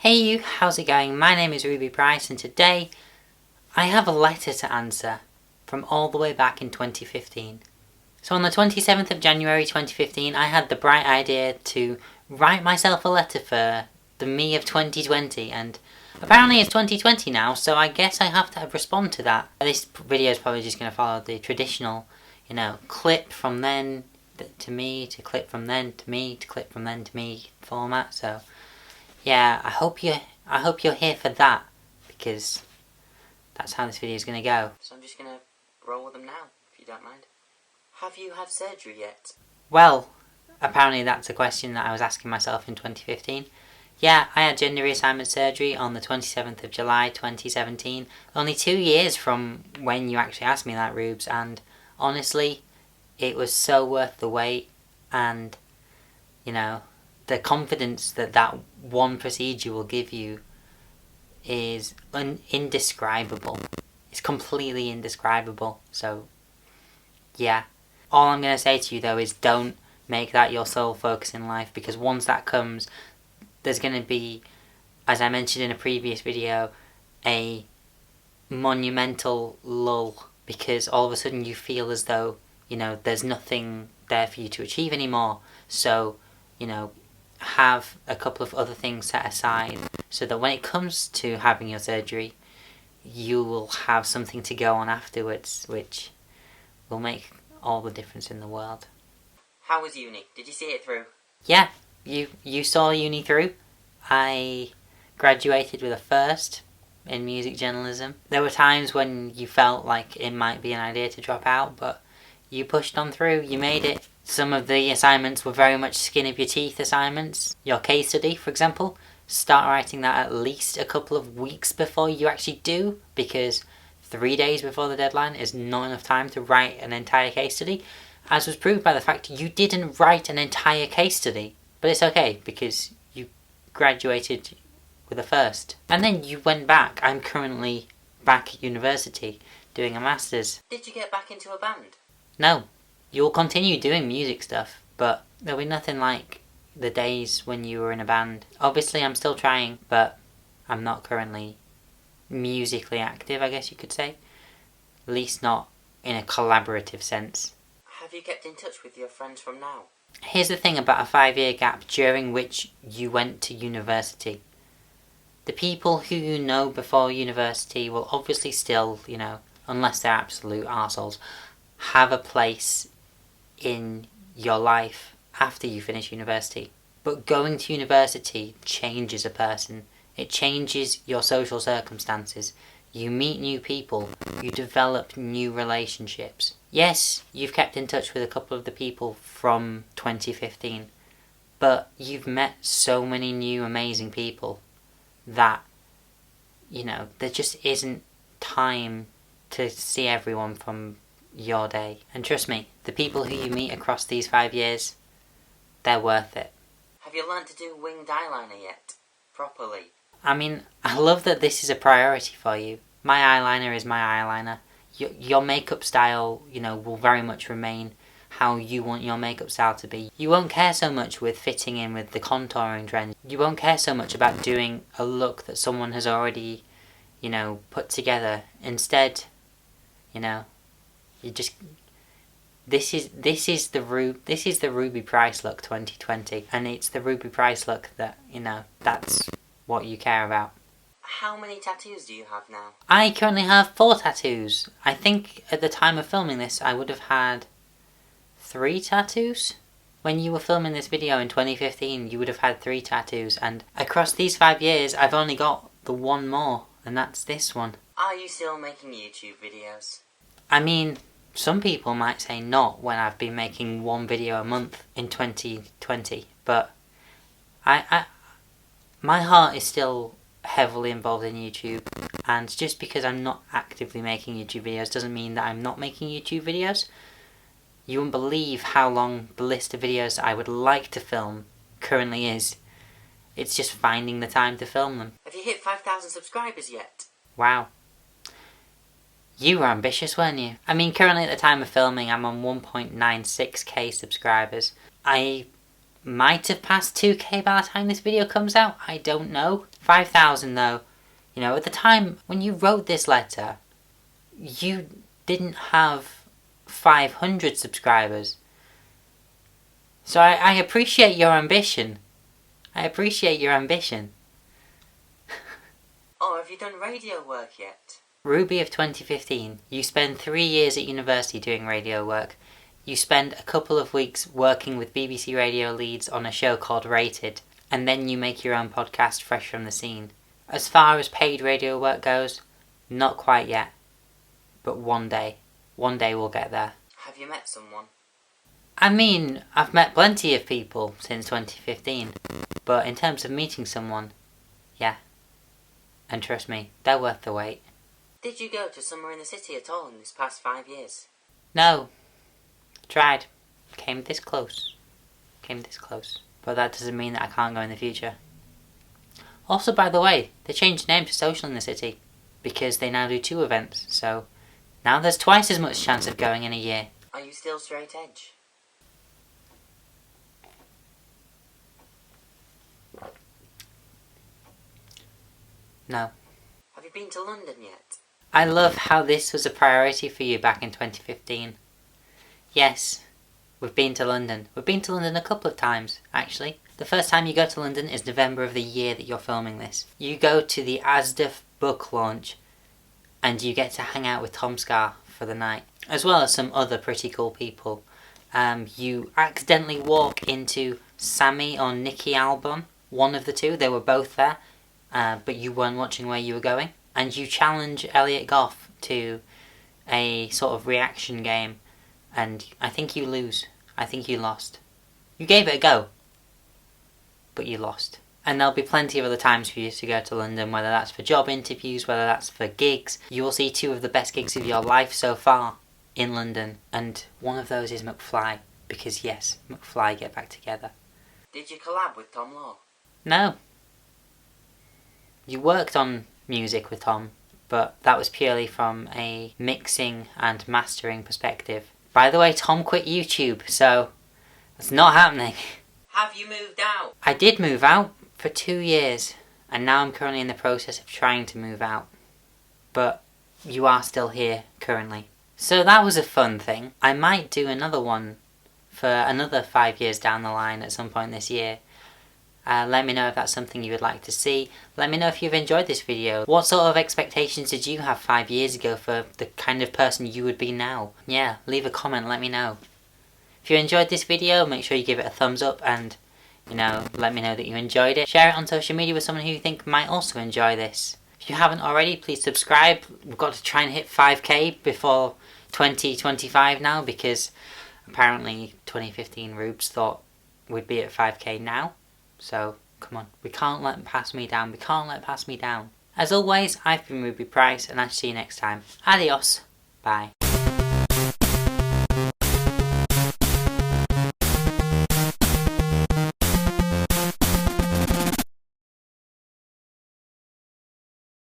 Hey you, how's it going? My name is Ruby Price and today I have a letter to answer from all the way back in 2015. So on the 27th of January 2015 I had the bright idea to write myself a letter for the me of 2020, and apparently it's 2020 now, so I guess I have to respond to that. This video is probably just going to follow the traditional, clip from then to me, to clip from then to me, to clip from then to me format, so yeah, I hope you're here for that, because that's how this video is going to go. So I'm just going to roll with them now, if you don't mind. Have you had surgery yet? Well, apparently that's a question that I was asking myself in 2015. Yeah, I had gender reassignment surgery on the 27th of July 2017. Only 2 years from when you actually asked me that, Rubes, and honestly, it was so worth the wait, and, the confidence that that one procedure will give you is indescribable. It's completely indescribable. So, yeah. All I'm going to say to you, though, is don't make that your sole focus in life, because once that comes, there's going to be, as I mentioned in a previous video, a monumental lull, because all of a sudden you feel as though, there's nothing there for you to achieve anymore. So, have a couple of other things set aside so that when it comes to having your surgery, you will have something to go on afterwards, which will make all the difference in the world. How was uni? Did you see it through? Yeah, you saw uni through. I graduated with a first in music journalism. There were times when you felt like it might be an idea to drop out, but you pushed on through, you made it. Some of the assignments were very much skin of your teeth assignments. Your case study, for example, start writing that at least a couple of weeks before you actually do, because 3 days before the deadline is not enough time to write an entire case study, as was proved by the fact you didn't write an entire case study. But it's okay, because you graduated with a first. And then you went back. I'm currently back at university doing a master's. Did you get back into a band? No. You'll continue doing music stuff, but there'll be nothing like the days when you were in a band. Obviously I'm still trying, but I'm not currently musically active, I guess you could say. At least not in a collaborative sense. Have you kept in touch with your friends from now? Here's the thing about a 5-year gap during which you went to university. The people who you know before university will obviously still, unless they're absolute arseholes, have a place in your life after you finish university. But going to university changes a person. It changes your social circumstances. You meet new people. You develop new relationships. Yes, you've kept in touch with a couple of the people from 2015, but you've met so many new amazing people that, there just isn't time to see everyone from your day. And trust me, the people who you meet across these 5 years, they're worth it. Have you learned to do winged eyeliner yet? Properly? I mean, I love that this is a priority for you. My eyeliner is my eyeliner. Your makeup style, will very much remain how you want your makeup style to be. You won't care so much with fitting in with the contouring trend. You won't care so much about doing a look that someone has already, put together. Instead, you just, this is the Ruby Price look 2020, and it's the Ruby Price look that, that's what you care about. How many tattoos do you have now? I currently have 4 tattoos. I think at the time of filming this I would have had 3 tattoos. When you were filming this video in 2015 you would have had 3 tattoos, and across these 5 years I've only got the one more, and that's this one. Are you still making YouTube videos? I mean, some people might say not when I've been making 1 video a month in 2020, but my heart is still heavily involved in YouTube, and just because I'm not actively making YouTube videos doesn't mean that I'm not making YouTube videos. You won't believe how long the list of videos that I would like to film currently is. It's just finding the time to film them. Have you hit 5,000 subscribers yet? Wow. You were ambitious, weren't you? I mean, currently at the time of filming I'm on 1.96k subscribers. I might have passed 2k by the time this video comes out, I don't know. 5,000 though, you know, at the time when you wrote this letter, you didn't have 500 subscribers. So I appreciate your ambition. I appreciate your ambition. Oh, have you done radio work yet? Ruby of 2015, you spend 3 years at university doing radio work. You spend a couple of weeks working with BBC Radio Leeds on a show called Rated, and then you make your own podcast, Fresh from the Scene. As far as paid radio work goes, not quite yet. But one day we'll get there. Have you met someone? I mean, I've met plenty of people since 2015, but in terms of meeting someone, yeah. And trust me, they're worth the wait. Did you go to somewhere in the city at all in this past 5 years? No. Tried. Came this close. But that doesn't mean that I can't go in the future. Also, by the way, they changed the name to Social in the City, because they now do 2 events, so now there's twice as much chance of going in a year. Are you still straight edge? No. Have you been to London yet? I love how this was a priority for you back in 2015. Yes, we've been to London. We've been to London a couple of times, actually. The first time you go to London is November of the year that you're filming this. You go to the Asda book launch and you get to hang out with Tom Scar for the night, as well as some other pretty cool people. You accidentally walk into Sammy or Nicky Albon, one of the two. They were both there, but you weren't watching where you were going. And you challenge Elliot Goff to a sort of reaction game, and I think you lose. I think you lost. You gave it a go, but you lost. And there'll be plenty of other times for you to go to London, whether that's for job interviews, whether that's for gigs. You will see 2 of the best gigs of your life so far in London, and one of those is McFly, because yes, McFly get back together. Did you collab with Tom Law? No. You worked on music with Tom, but that was purely from a mixing and mastering perspective. By the way, Tom quit YouTube, so it's not happening. Have you moved out? I did move out for 2 years, and now I'm currently in the process of trying to move out. But you are still here currently. So that was a fun thing. I might do another one for another 5 years down the line at some point this year. Let me know if that's something you would like to see. Let me know if you've enjoyed this video. What sort of expectations did you have 5 years ago for the kind of person you would be now? Yeah, leave a comment, let me know. If you enjoyed this video, make sure you give it a thumbs up and, you know, let me know that you enjoyed it. Share it on social media with someone who you think might also enjoy this. If you haven't already, please subscribe. We've got to try and hit 5k before 2025 now, because apparently 2015 Rubes thought we'd be at 5k now. So, come on, we can't let pass me down, As always, I've been Ruby Price, and I'll see you next time. Adios, bye.